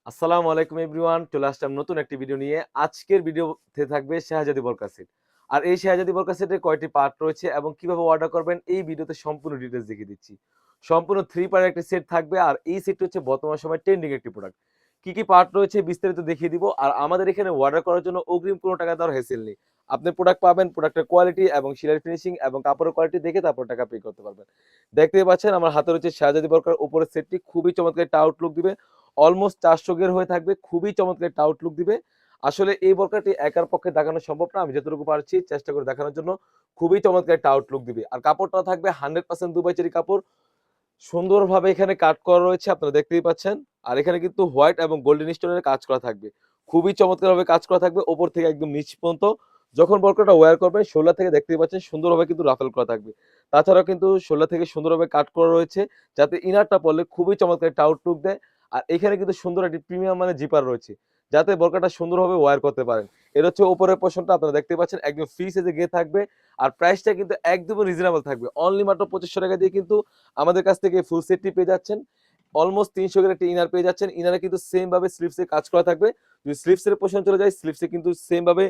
আসসালামু আলাইকুম এভরিওয়ান, চলে আসলাম নতুন একটি ভিডিও নিয়ে। আজকের ভিডিওতে থাকবে শাহজাদি বরকা সেট। আর এই শাহজাদি বরকা সেটের কয়টি পার্ট রয়েছে এবং কিভাবে অর্ডার করবেন এই ভিডিওতে সম্পূর্ণ ডিটেইলস দেখিয়ে দিচ্ছি। সম্পূর্ণ 3 পার্টের একটি সেট থাকবে আর এই সেটটি হচ্ছে বর্তমান সময়ে ট্রেন্ডিং একটি প্রোডাক্ট। কি, কি পার্ট রয়েছে বিস্তারিত দেখিয়ে দিব। আর আমাদের এখানে অর্ডার করার জন্য অগ্রিম কোনো টাকা দেওয়ার হ্যাসেল নেই। আপনি প্রোডাক্ট পাবেন, প্রোডাক্টের কোয়ালিটি এবং সেলাই ফিনিশিং এবং কাপড়ের কোয়ালিটি দেখে তারপর টাকা পে করতে পারবেন। দেখতেই পাচ্ছেন আমার হাতে রয়েছে শাহজাদি বরকার উপরের সেটটি, খুবই চমৎকার একটা আউটলুক দিবে। অলমোস্ট 400 গের হয়ে থাকবে। খুবই চমৎকার একটা আউটলুক দিবে। আসলে এই বোরকাটি একার পক্ষে দেখানো সম্ভব না। আমি যতটুকু পারছি চেষ্টা করে দেখানোর জন্য। খুবই চমৎকার একটা আউটলুক দিবে। আর কাপড়টা থাকবে 100% দুবাই চেরি কাপড়। সুন্দরভাবে এখানে কাট করা রয়েছে, আপনারা দেখতেই পাচ্ছেন। আর এখানে কিন্তু হোয়াইট এবং গোল্ডেন স্টোনের কাজ করা থাকবে। খুবই চমৎকারভাবে কাজ করা থাকবে উপর থেকে একদম নিচ পর্যন্ত। যখন বোরকাটা ওয়্যার করবেন শোল্ডার থেকে দেখতেই পাচ্ছেন সুন্দরভাবে কিন্তু রাফেল করা থাকবে। তাছাড়াও কিন্তু শোল্ডার থেকে সুন্দরভাবে কাট করা রয়েছে যাতে ইনারটা পরলে খুবই চমৎকার একটা আউটলুক দেয়। আর এখানে কিন্তু সুন্দর একটি প্রিমিয়াম মানের জিপার রয়েছে যাতে বোরকাটা সুন্দরভাবে ওয়্যার করতে পারেন। এটা হচ্ছে উপরের পোরশনটা, আপনারা দেখতে পাচ্ছেন একদম ফ্রি সাইজে গিয়ে থাকবে। আর প্রাইসটা কিন্তু একদমই রিজনেবল থাকবে। অনলি মাত্র 2500 টাকা দিয়ে কিন্তু আমাদের কাছ থেকে ফুল সেটটি পেয়ে যাচ্ছেন। অলমোস্ট 300 এর একটা ইনার পেয়ে যাচ্ছেন। ইনারে কিন্তু সেম ভাবে স্লিভসে কাজ করা থাকবে। যদি স্লিভসের পোরশন চলে যায়, স্লিভসে কিন্তু সেম ভাবে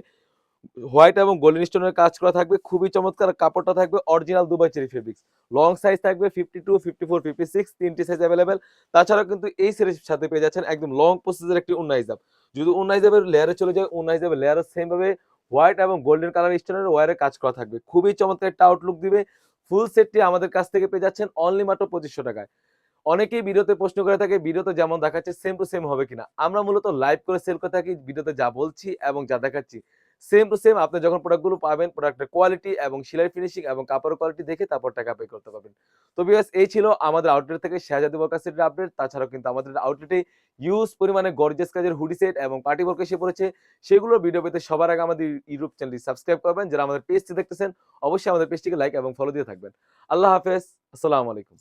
হোয়াইট এবং গোল্ডেন স্টোনের কাজ করা থাকবে। খুবই চমৎকার। কাপড়টা থাকবে original Dubai cherry fabrics. Long size থাকবে 52, 54, 56 তিনটি সাইজ अवेलेबल। তাছাড়াও কিন্তু এই সেটের সাথে পেয়ে যাচ্ছেন একদম লং প্রসেসের একটি ওন্না হিজাব। যদি ওন্না হিজাবের লেয়ারে চলে যায়, ওন্না হিজাবের লেয়ারে সেম ভাবে হোয়াইট এবং গোল্ডেন কালার স্টোনের ওয়্যারে কাজ করা থাকবে। খুবই চমৎকার একটা আউটলুক দিবে। ফুল সেটটি আমাদের কাছ থেকে পেয়ে যাচ্ছেন অনলি মাত্র 2500 টাকায়। অনেকেই ভিডিওতে প্রশ্ন করে থাকে ভিডিওতে যেমন দেখাচ্ছে সেম টু সেম হবে কিনা। আমরা মূলত লাইভ করে সেল করে থাকি। ভিডিওতে যা বলছি এবং যা দেখাচ্ছি সেম টু সেম। আপনি যখন প্রোডাক্টগুলো পাবেন, প্রোডাক্টের কোয়ালিটি এবং সেলাই ফিনিশিং এবং কাপড়ের কোয়ালিটি দেখে তারপর টাকা পে করতে পারবেন। তো ভিউয়ার্স, এই ছিল আমাদের আউটলেট থেকে শাহজাদি বরকা সেটের আপডেট। তাছাড়াও কিন্তু আমাদের আউটলেটে হিউজ পরিমাণে গর্জিয়াস কাজের হুডি সেট এবং পার্টি বোরকা এসে পড়েছে। সেগুলোর ভিডিও পেতে সবার আগে আমাদের ইউটিউব চ্যানেলটি সাবস্ক্রাইব করবেন। যারা আমাদের পেজটি দেখতেছেন অবশ্যই আমাদের পেজটিকে লাইক এবং ফলো দিয়ে থাকবেন। আল্লাহ হাফেজ। আসসালামু আলাইকুম।